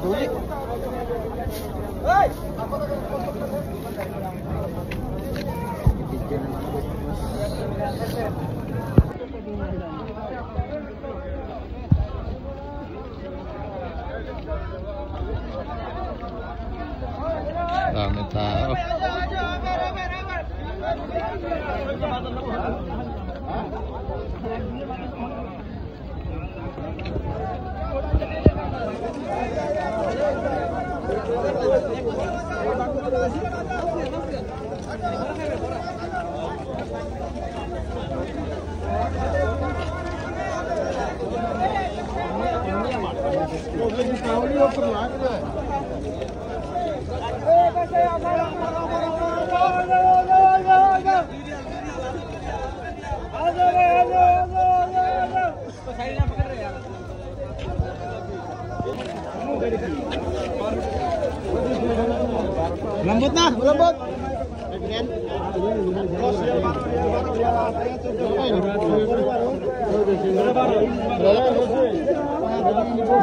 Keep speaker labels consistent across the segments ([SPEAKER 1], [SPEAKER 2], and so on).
[SPEAKER 1] Huli.
[SPEAKER 2] Dami tao.
[SPEAKER 1] Lambot na, lambot.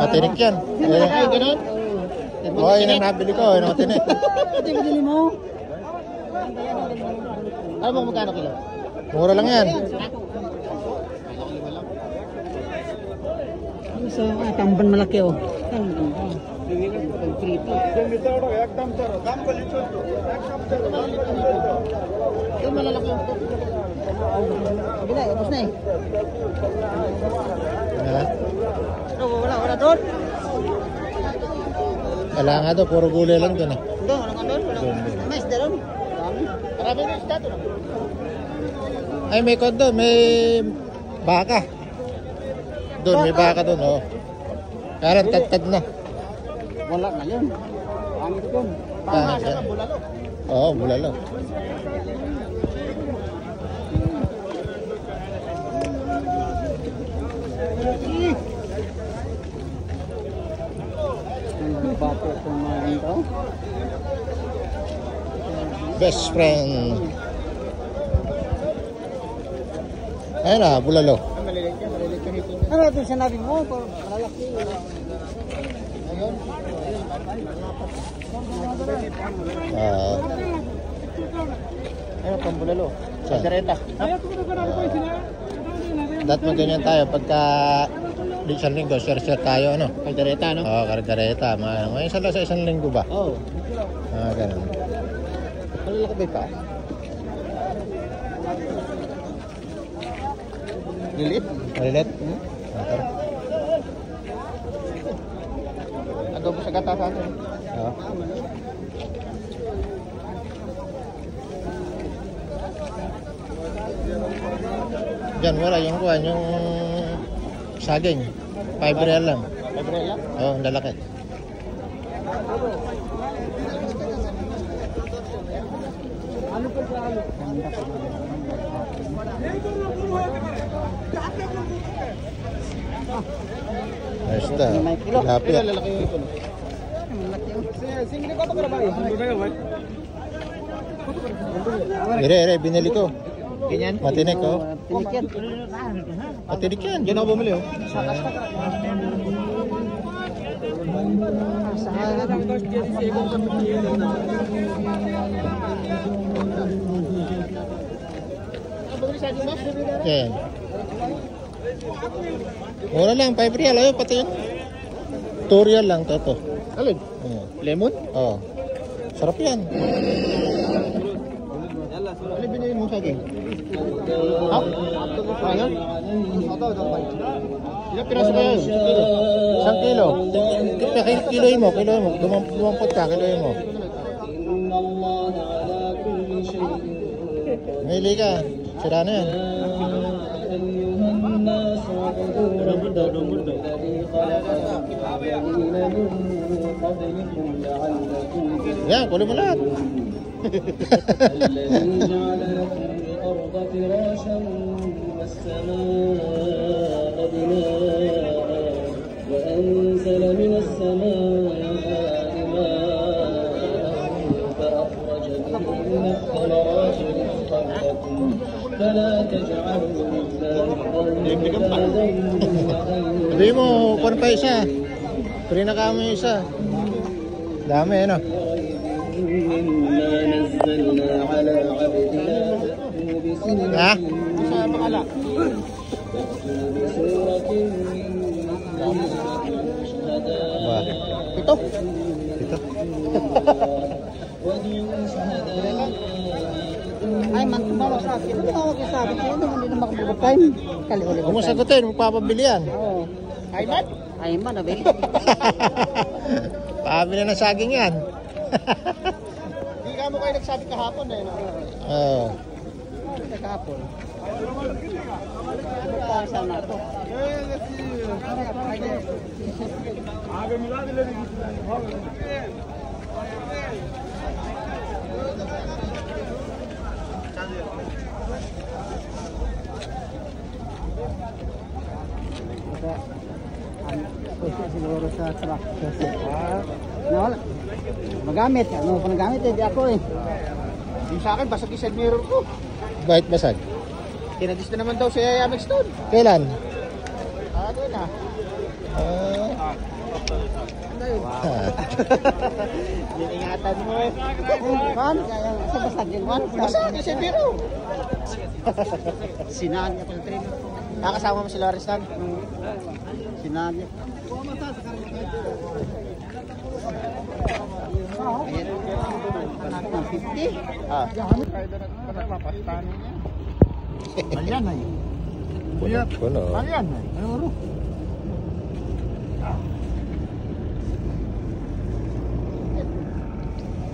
[SPEAKER 2] Matinik yan.
[SPEAKER 1] Ay, ganun.
[SPEAKER 2] Oo, yun ang nabili ko. Yun ang matinik.
[SPEAKER 1] Ito yung binili mo. Alam mo kung magkano kilo?
[SPEAKER 2] Mura lang yan.
[SPEAKER 1] So, tamban malaki oh. Yung malalaki yung ito. Bila, tapos na eh. Wala doon.
[SPEAKER 2] Wala nga doon, puro gulay lang doon eh.
[SPEAKER 1] Doon, wala nga doon. May isda doon. Marami na isda doon.
[SPEAKER 2] Ay, may kod doon, may baka. Doon, may baka doon, oh. Kaya tad-tad na.
[SPEAKER 1] Wala na yun. Pangit yun.
[SPEAKER 2] Pangit yan.
[SPEAKER 1] Bulalo.
[SPEAKER 2] Oo, bulalo.
[SPEAKER 1] Bato itong mga ito.
[SPEAKER 2] Best friend. Ayun na, bulalo.
[SPEAKER 1] Maliliit yan ito. Ano ito sinabi mo? Malalaki. Ayun. Ayun, pang bulalo.
[SPEAKER 2] Saan?
[SPEAKER 1] Kaldereta.
[SPEAKER 2] Dapat ganyan tayo pagka di isang linggo, share tayo, ano?
[SPEAKER 1] Kaldereta, no?
[SPEAKER 2] Oo, kargareta. May isa lang sa isang linggo ba?
[SPEAKER 1] Oo.
[SPEAKER 2] Ganun.
[SPEAKER 1] Malalaki pa. Lilit?
[SPEAKER 2] Malilit?
[SPEAKER 1] Adobo sa gata sa atin.
[SPEAKER 2] Oo. Diyan, wala yung kuhan, yung saging. 5 real lang.
[SPEAKER 1] 5 real lang?
[SPEAKER 2] Oo, ang lalaki.
[SPEAKER 1] Ano po sa ano?
[SPEAKER 2] Ayos na. Lapit.
[SPEAKER 1] Lalaki yung ito. Singin ko ito para ba?
[SPEAKER 2] Ire, binili ko.
[SPEAKER 1] Ganyan?
[SPEAKER 2] Matinik, oh.
[SPEAKER 1] Matinik yan.
[SPEAKER 2] Matinik yan.
[SPEAKER 1] Diyan ako bumili, oh.
[SPEAKER 2] Yan. Mura lang, 5 real. Ayun, pati yun. 2 real lang to.
[SPEAKER 1] Alin? Lemon?
[SPEAKER 2] Oo. Sarap yan.
[SPEAKER 1] Ano binili mo saging? Half? Ayun? Ilang piraso ba yun?
[SPEAKER 2] 1 kilo. Kiloin mo. Dumampot ka, kiloin mo. Mili ka. Sira na yan. Yan, kunin mo lahat.
[SPEAKER 3] وأنزل من السماء ماء فأخرج به من الثمرات رزقا لكم فلا تجعلوا لله أندادا
[SPEAKER 2] Sabi mo, kuwan pa isa. Free na kamo yung isa. Dami, ano?
[SPEAKER 3] مما نزلنا على عبدنا فأتوا بسورة
[SPEAKER 2] Ha?
[SPEAKER 1] Sa makala.
[SPEAKER 3] بسورة من شهداء
[SPEAKER 2] Ba?
[SPEAKER 1] Ito.
[SPEAKER 2] Ito.
[SPEAKER 3] وادعوا شهداء
[SPEAKER 1] Ay, mantumawag sa akin. Ano tawag yung sabi ko? Hindi na makabubukay. Kali-uli
[SPEAKER 2] Kung mo sagutin, magpapabili yan.
[SPEAKER 1] Oo. Ay, man? Ay, man, abe.
[SPEAKER 2] Pabili ng saging yan.
[SPEAKER 1] Hindi ka mo kayo nagsabi kahapon eh.
[SPEAKER 2] Oo.
[SPEAKER 1] Kahapon. Bukay sana ako. Siguro sa truck. Nawala. Magamit. Ano pa nagamit? Hindi ako eh. Yung sa akin, basag yung side mirror ko.
[SPEAKER 2] Bakit basag?
[SPEAKER 1] Kinadis na naman daw si Amex doon.
[SPEAKER 2] Kailan?
[SPEAKER 1] Ano na? Ano yun? Ingatan mo eh. Paano kaya? Sa basag yun, man? Basag yung side mirror. Sinahan niya pala train. Nakasama mo si Loristan? Sinahan niya. Ayan. 50? Ah. Malian na yun.
[SPEAKER 2] Puno.
[SPEAKER 1] Malian na yun. Euro.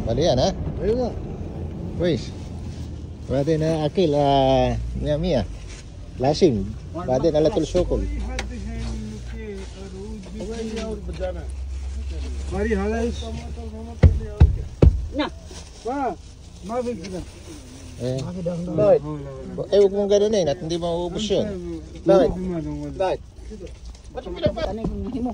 [SPEAKER 2] Bali yan, ha?
[SPEAKER 1] Euro.
[SPEAKER 2] Wais. Pwede na akil, Mia. Lasim. Pwede na latul sokol.
[SPEAKER 1] Mari halal. Na. Pa. Mabig na.
[SPEAKER 2] Eh. Bakit? Huwag mong gano'n at hindi mauubos yun. Bakit?
[SPEAKER 1] Bakit? Ba't yung pinagpatanin mo?